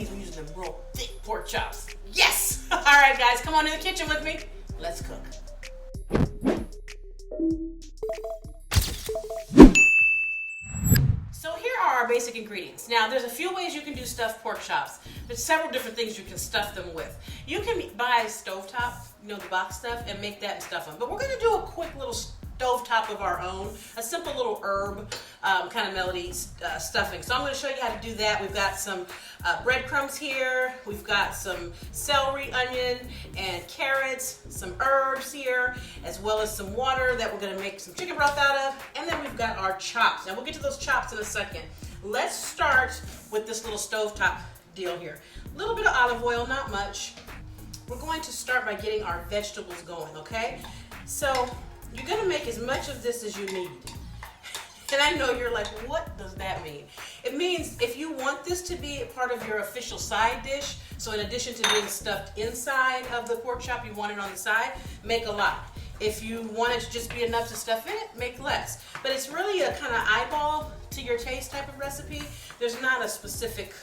means we're using them real thick pork chops. Yes! All right, guys, come on in the kitchen with me. Let's cook. So here are our basic ingredients. Now, there's a few ways you can do stuffed pork chops. There's several different things you can stuff them with. You can buy stovetop, the box stuff, and make that and stuff them. But we're gonna do a quick little stovetop of our own, a simple little herb kind of melody stuffing. So I'm going to show you how to do that. We've got some breadcrumbs here. We've got some celery, onion, and carrots, some herbs here, as well as some water that we're going to make some chicken broth out of. And then we've got our chops. Now we'll get to those chops in a second. Let's start with this little stovetop deal here. A little bit of olive oil, not much. We're going to start by getting our vegetables going, okay? So you're gonna make as much of this as you need. And I know you're like, what does that mean? It means if you want this to be a part of your official side dish, so in addition to being stuffed inside of the pork chop, you want it on the side, make a lot. If you want it to just be enough to stuff in it, make less. But it's really a kind of eyeball to your taste type of recipe. There's not a specific,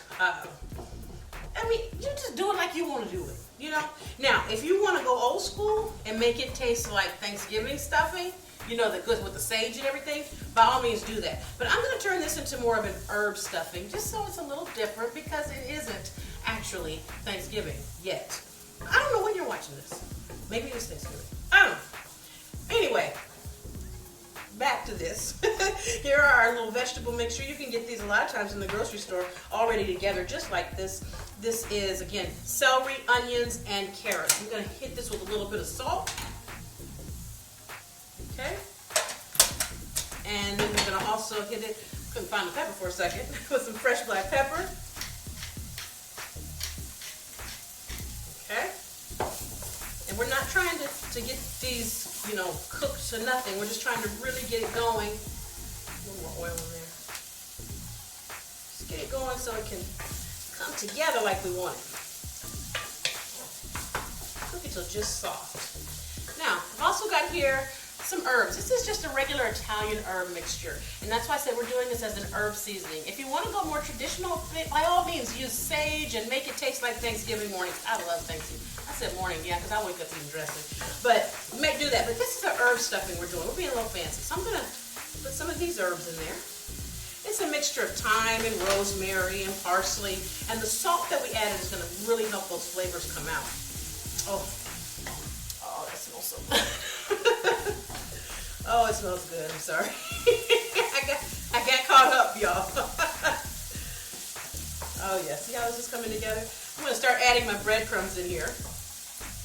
you just do it like you want to do it. Now, if you want to go old school and make it taste like Thanksgiving stuffing, that goes with the sage and everything, by all means do that. But I'm going to turn this into more of an herb stuffing, just so it's a little different, because it isn't actually Thanksgiving yet. I don't know when you're watching this. Maybe it's Thanksgiving. I don't know. Anyway, back to this. Here are our little vegetable mixture. You can get these a lot of times in the grocery store already together, just like this. This is, again, celery, onions, and carrots. I'm going to hit this with a little bit of salt. Okay. And then we're going to also hit it, couldn't find the pepper for a second, with some fresh black pepper. Okay. And we're not trying to get these, cooked to nothing. We're just trying to really get it going. A little more oil in there. Just get it going so it can come together like we want it. Cook it till just soft. Now, I've also got here some herbs. This is just a regular Italian herb mixture, and that's why I said we're doing this as an herb seasoning. If you want to go more traditional, by all means use sage and make it taste like Thanksgiving mornings. I love Thanksgiving. I said morning, yeah, because I wake up eating dressing. But do that. But this is an herb stuffing we're doing. We're being a little fancy, so I'm gonna put some of these herbs in there. It's a mixture of thyme and rosemary and parsley, and the salt that we added is going to really help those flavors come out. Oh, that smells so good. Oh, it smells good. I'm sorry. I got caught up, y'all. Oh yeah, see how this is coming together? I'm going to start adding my breadcrumbs in here.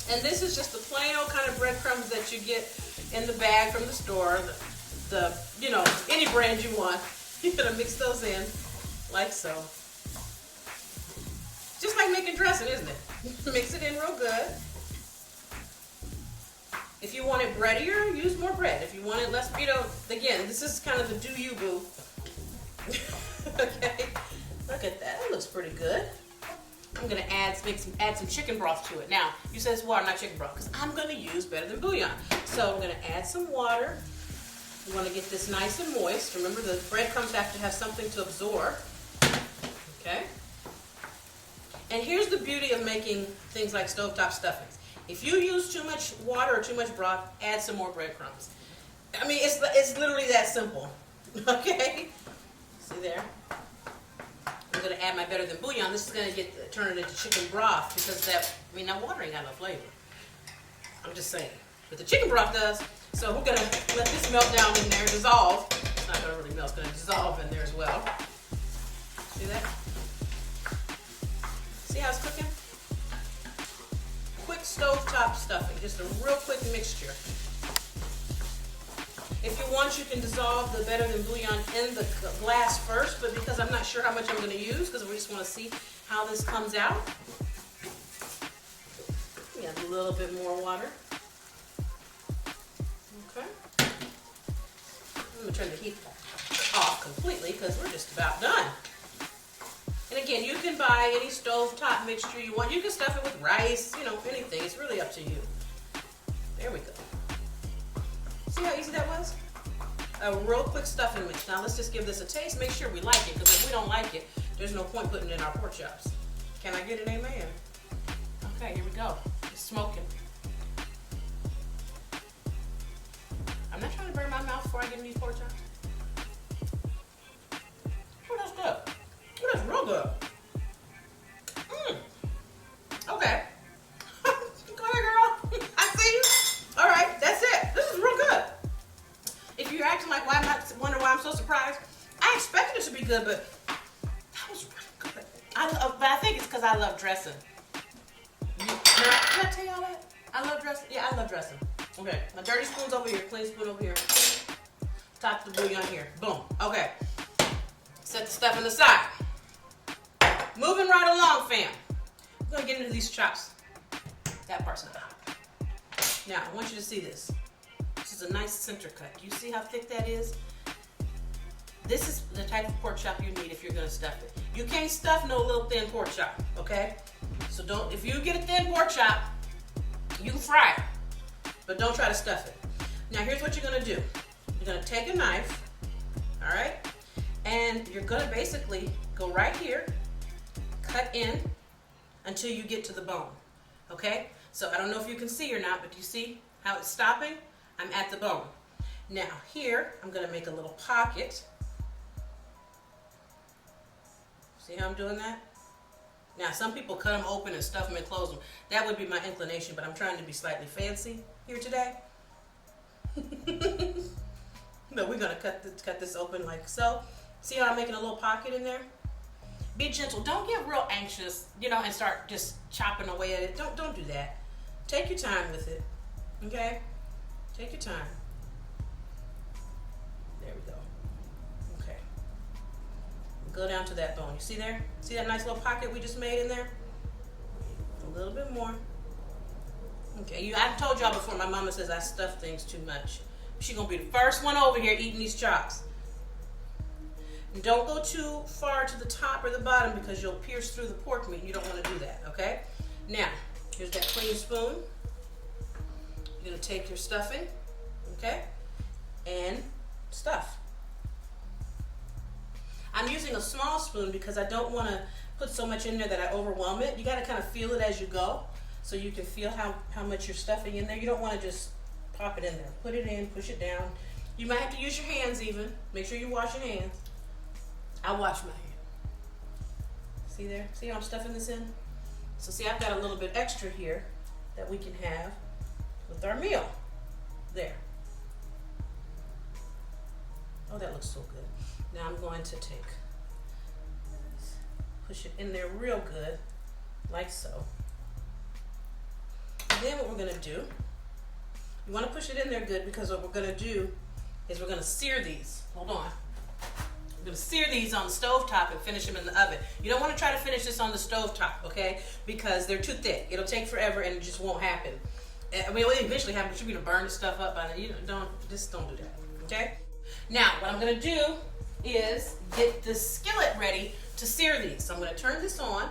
And this is just the plain old kind of breadcrumbs that you get in the bag from the store. Any brand you want. You're going to mix those in like so. Just like making dressing, isn't it? Mix it in real good. If you want it breadier, use more bread. If you want it less, again, this is kind of the do you boo. Okay, look at that. That looks pretty good. I'm going to add some chicken broth to it. Now, you said it's water, not chicken broth, because I'm going to use better than bouillon. So I'm going to add some water. You want to get this nice and moist. Remember, the breadcrumbs have to have something to absorb. Okay? And here's the beauty of making things like stovetop stuffings. If you use too much water or too much broth, add some more breadcrumbs. It's literally that simple. Okay? See there? I'm going to add my better than bouillon. This is going to turn it into chicken broth, because that water ain't got no flavor. I'm just saying. But the chicken broth does. So we're going to let this melt down in there, dissolve. It's not going to really melt, it's going to dissolve in there as well. See that? See how it's cooking? Quick stovetop stuffing, just a real quick mixture. If you want, you can dissolve the better than bouillon in the glass first, but because I'm not sure how much I'm going to use, because we just want to see how this comes out. We add a little bit more water. Okay. I'm going to turn the heat off completely because we're just about done. And again, you can buy any stovetop mixture you want. You can stuff it with rice, anything. It's really up to you. There we go. See how easy that was? A real quick stuffing mix. Now let's just give this a taste. Make sure we like it, because if we don't like it, there's no point putting it in our pork chops. Can I get an amen? Okay, here we go. It's smoking. I'm not trying to burn my mouth before I get in these pork chops. Oh, that's good. Oh, that's real good. Okay. Go ahead, girl. I see you. All right, that's it. This is real good. If you're acting like, why am I wondering why I'm so surprised? I expected it to be good, but that was really good. But I think it's because I love dressing. Did I tell y'all that? I love dressing. Yeah, I love dressing. Okay, my dirty spoon's over here, clean spoon over here. Top the bouillon here. Boom. Okay. Set the stuff on the side. Moving right along, fam. We're gonna get into these chops. That part's not hot. Now, I want you to see this. This is a nice center cut. Do you see how thick that is? This is the type of pork chop you need if you're gonna stuff it. You can't stuff no little thin pork chop, okay? So don't, if you get a thin pork chop, you can fry it, but don't try to stuff it. Now here's what you're gonna do. You're gonna take a knife, all right? And you're gonna basically go right here, cut in until you get to the bone, okay? So I don't know if you can see or not, but do you see how it's stopping? I'm at the bone. Now here, I'm gonna make a little pocket. See how I'm doing that? Now some people cut them open and stuff them and close them. That would be my inclination, but I'm trying to be slightly fancy here today. But we're gonna cut this open like so. See how I'm making a little pocket in there? Be gentle. Don't get real anxious, you know, and start just chopping away at it. Don't do that. Take your time with it, okay? Take your time. There we go. Okay. Go down to that bone. You see there? See that nice little pocket we just made in there? A little bit more. Okay, I've told y'all before, my mama says I stuff things too much. She's gonna be the first one over here eating these chops. And don't go too far to the top or the bottom because you'll pierce through the pork meat. You don't want to do that, okay? Now, here's that clean spoon. You're gonna take your stuffing, okay, and stuff. I'm using a small spoon because I don't want to put so much in there that I overwhelm it. You got to kind of feel it as you go so you can feel how much you're stuffing in there. You don't want to just pop it in there. Put it in, push it down. You might have to use your hands even. Make sure you wash your hands. I wash my hands. See there? See how I'm stuffing this in? So see, I've got a little bit extra here that we can have with our meal. There. Oh, that looks so good. Now I'm going to push it in there real good, like so. And then what we're gonna do, you wanna push it in there good because what we're gonna do is we're gonna sear these. Hold on. We're gonna sear these on the stovetop and finish them in the oven. You don't wanna try to finish this on the stovetop, okay? Because they're too thick. It'll take forever and it just won't happen. I mean, it will eventually happen, but you're gonna burn the stuff up on it. You don't do that, okay? Now, what I'm gonna do is get the skillet ready to sear these. So I'm gonna turn this on,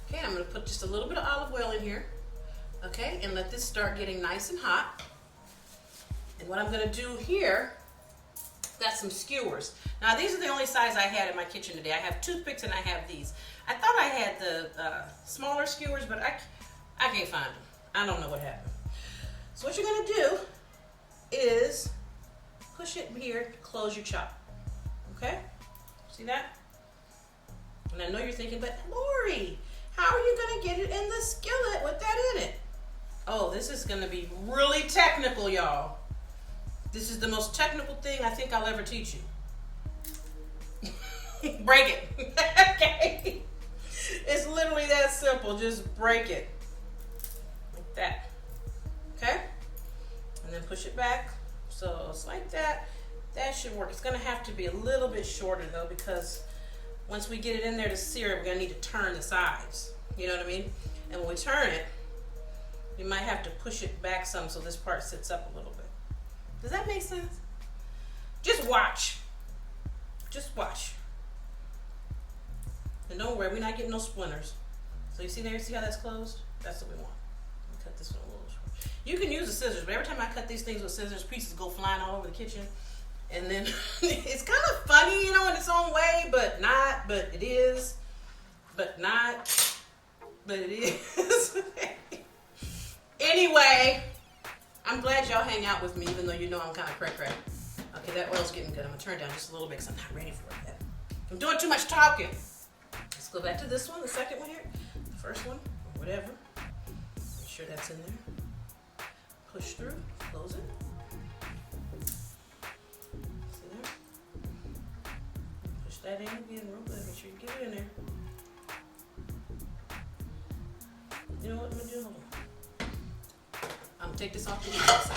okay, and I'm gonna put just a little bit of olive oil in here, okay, and let this start getting nice and hot. And what I'm gonna do here, got some skewers. Now these are the only size I had in my kitchen today. I have toothpicks and I have these. I thought I had the smaller skewers, but I can't find them. I don't know what happened. So what you're gonna do is push it here, close your chop. Okay? See that? And I know you're thinking, but Lori, how are you gonna get it in the skillet with that in it? Oh, this is gonna be really technical, y'all. This is the most technical thing I think I'll ever teach you. Break it. Okay? It's literally that simple. Just break it. Like that. Okay? And then push it back. So it's like that. That should work. It's gonna have to be a little bit shorter though, because once we get it in there to sear it, we're gonna need to turn the sides. You know what I mean? And when we turn it, you might have to push it back some so this part sits up a little bit. Does that make sense? Just watch. Just watch. And don't worry, we're not getting no splinters. So you see there, see how that's closed? That's what we want. Cut this one a little short. You can use the scissors, but every time I cut these things with scissors, pieces go flying all over the kitchen. And then it's kind of funny, you know, in its own way, but not, but it is, but not. but it is. Anyway, I'm glad y'all hang out with me, even though you know I'm kind of cray-cray. Okay, that oil's getting good. I'm gonna turn it down just a little bit because I'm not ready for it yet. I'm doing too much talking. Let's go back to this one, the second one here. The first one, or whatever. Make sure that's in there. Push through, close it. See there? Push that in again real good. Make sure you get it in there. You know what I'm gonna do? Hold on. I'm gonna take this off the inside.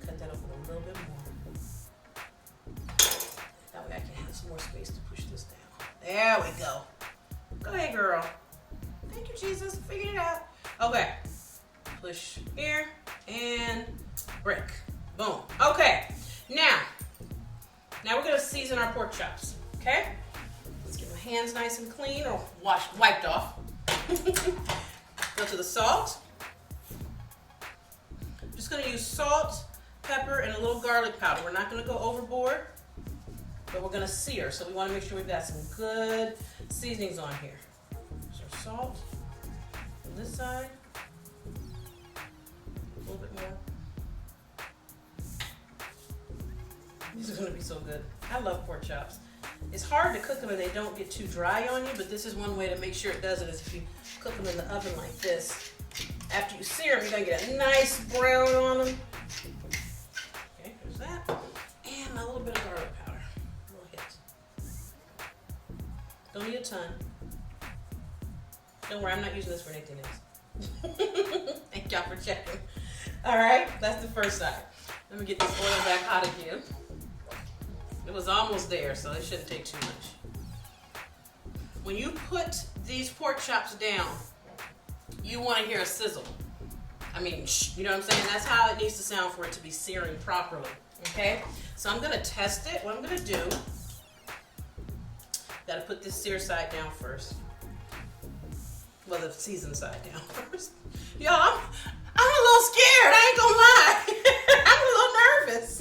Cut that open a little bit more. That way I can have some more space to push this down. There we go. Go ahead, girl. Thank you, Jesus. Figured it out. Okay. Push here and brick. Boom. Okay. Now we're gonna season our pork chops. Okay. Let's get my hands nice and clean or wiped off. Go to the salt. I'm just gonna use salt, pepper, and a little garlic powder. We're not gonna go overboard, but we're gonna sear. So we wanna make sure we've got some good seasonings on here. So salt on this side, a little bit more. These are gonna be so good. I love pork chops. It's hard to cook them and they don't get too dry on you, but this is one way to make sure it doesn't is if you cook them in the oven like this. After you sear them, you're gonna get a nice brown on them. Okay, there's that. And a little bit of garlic powder. A little hit. Don't need a ton. Don't worry, I'm not using this for anything else. Thank y'all for checking. All right, that's the first side. Let me get this oil back hot again. It was almost there, so it shouldn't take too much. When you put these pork chops down, you want to hear a sizzle. I mean, you know what I'm saying? That's how it needs to sound for it to be searing properly, okay? So I'm gonna test it. What I'm gonna do, gotta put this sear side down first. Well, the seasoned side down first. Y'all, I'm a little scared, I ain't gonna lie. I'm a little nervous.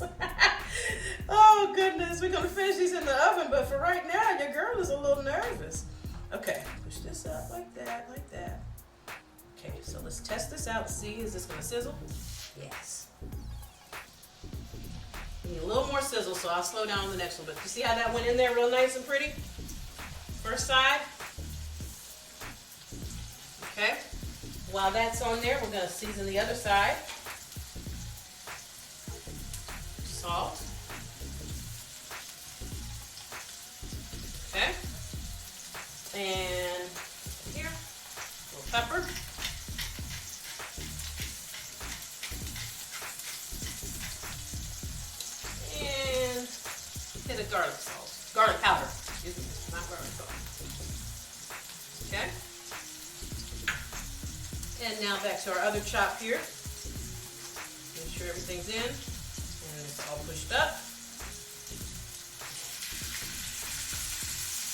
Oh goodness, we're gonna finish these in the oven, but for right now, your girl is a little nervous. Okay, push this up like that, like that. Okay, so let's test this out. See, is this gonna sizzle? Yes. Need a little more sizzle, so I'll slow down on the next one. But you see how that went in there real nice and pretty? First side. Okay. While that's on there, we're gonna season the other side. Salt. Okay. And here, a little pepper. And hit a garlic salt. Garlic powder. Excuse me, not garlic salt. Okay. And now back to our other chop here. Make sure everything's in and it's all pushed up.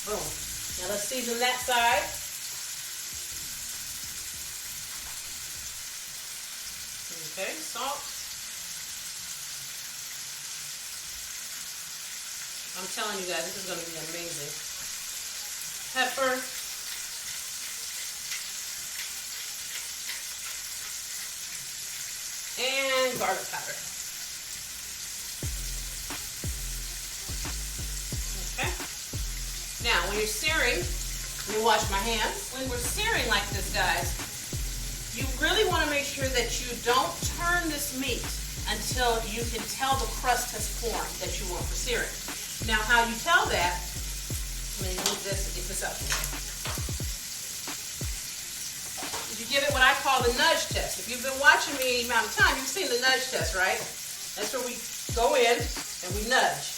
Boom. Now let's season that side. Okay, salt. I'm telling you guys, this is going to be amazing. Pepper. And garlic powder. Okay. Now, when you're searing, let me wash my hands. When we're searing like this, guys, you really want to make sure that you don't turn this meat until you can tell the crust has formed that you want for searing. Now, how you tell that, let me move this and get this up. You give it what I call the nudge test. If you've been watching me any amount of time, you've seen the nudge test, right? That's where we go in and we nudge.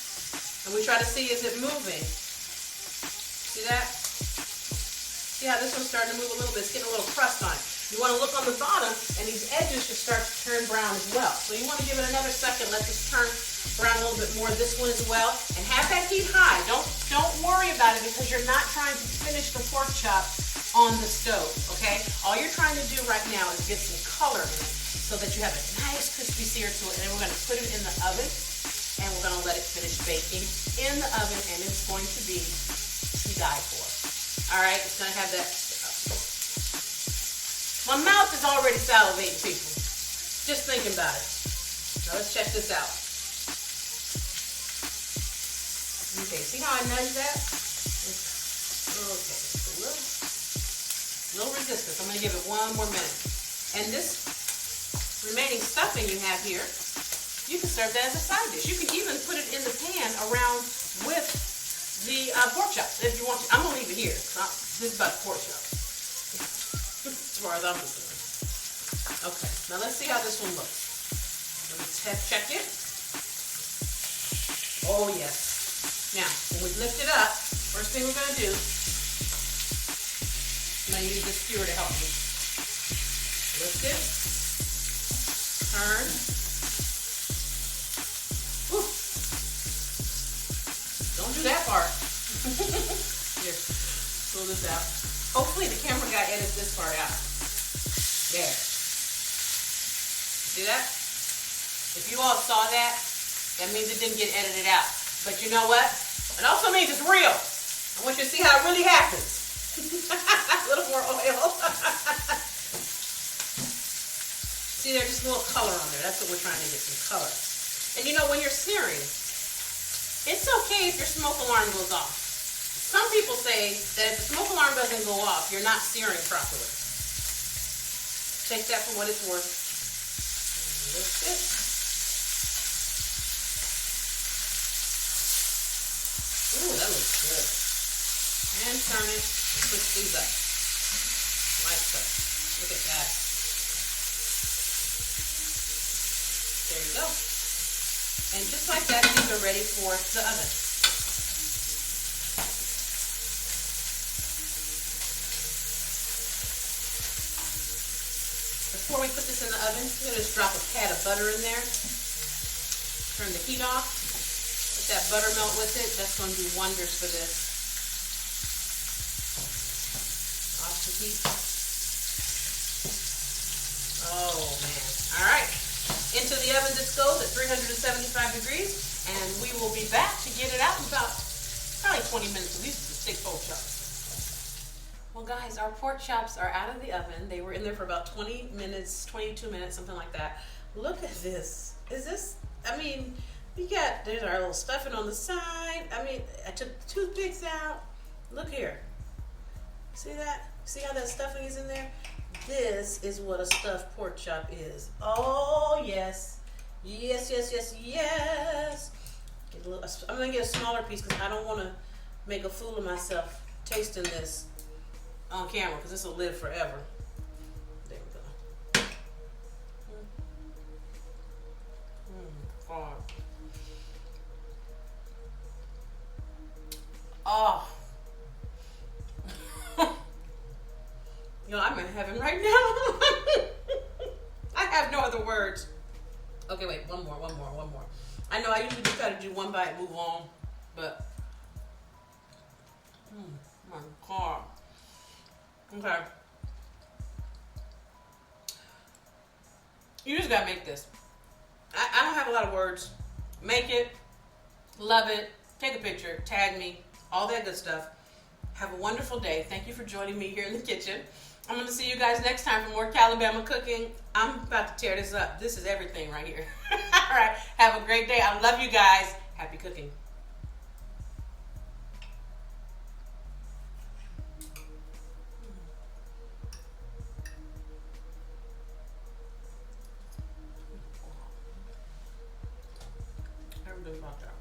And we try to see, is it moving? See that? See how this one's starting to move a little bit? It's getting a little crust on it. You want to look on the bottom, and these edges should start to turn brown as well. So you want to give it another second. Let this turn brown a little bit more. This one as well. And have that heat high. Don't worry about it because you're not trying to finish the pork chop on the stove, okay? All you're trying to do right now is get some color in it so that you have a nice crispy sear to it, and then we're going to put it in the oven and we're going to let it finish baking in the oven, and it's going to be die for. All right, it's gonna have that. My mouth is already salivating, people. Just thinking about it. Now let's check this out. Okay, see how I nudge that? Okay, just a little resistance. I'm gonna give it one more minute. And this remaining stuffing you have here, you can serve that as a side dish. You can even put it in the pan around with the pork chops if you want to. I'm gonna leave it here. This is about pork chops, as far as I'm concerned. Okay, now let's see how this one looks. Let me check it. Oh yes. Now, when we lift it up, first thing we're gonna do, I'm gonna use this skewer to help me. Lift it. Turn. Whew. Don't do that part. Here, pull this out. Hopefully the camera guy edits this part out. There. See that? If you all saw that, that means it didn't get edited out. But you know what? It also means it's real. I want you to see how it really happens. A little more oil. See, there's just a little color on there. That's what we're trying to get, some color. And you know, when you're searing, it's okay if your smoke alarm goes off. Some people say that if the smoke alarm doesn't go off, you're not searing properly. Take that for what it's worth. Lift it. Ooh, that looks good. And turn it and push these up. Like so. Look at that. There you go. And just like that, these are ready for the oven. Before we put this in the oven, I'm going to just drop a pat of butter in there. Turn the heat off. Let that butter melt with it. That's going to do wonders for this. Off the heat. Oh man. All right. Into the oven this goes at 375 degrees, and we will be back to get it out in about probably 20 minutes. At least the steak pork chops. Well, guys, our pork chops are out of the oven. They were in there for about 20 minutes, 22 minutes, something like that. Look at this. Is this? I mean. There's our little stuffing on the side. I mean, I took the toothpicks out. Look here. See that? See how that stuffing is in there? This is what a stuffed pork chop is. Oh, yes. Yes, yes, yes, yes. I'm going to get a smaller piece because I don't want to make a fool of myself tasting this on camera because this will live forever. There we go. God. Oh. You know, I'm in heaven right now. I have no other words. Okay, wait, one more. I know I usually just try to do one bite and move on, but my God. Okay. You just gotta make this. I don't have a lot of words. Make it, love it, take a picture, tag me, all that good stuff. Have a wonderful day. Thank you for joining me here in the kitchen. I'm going to see you guys next time for more Calabama cooking. I'm about to tear this up. This is everything right here. All right. Have a great day. I love you guys. Happy cooking. Everything's about that.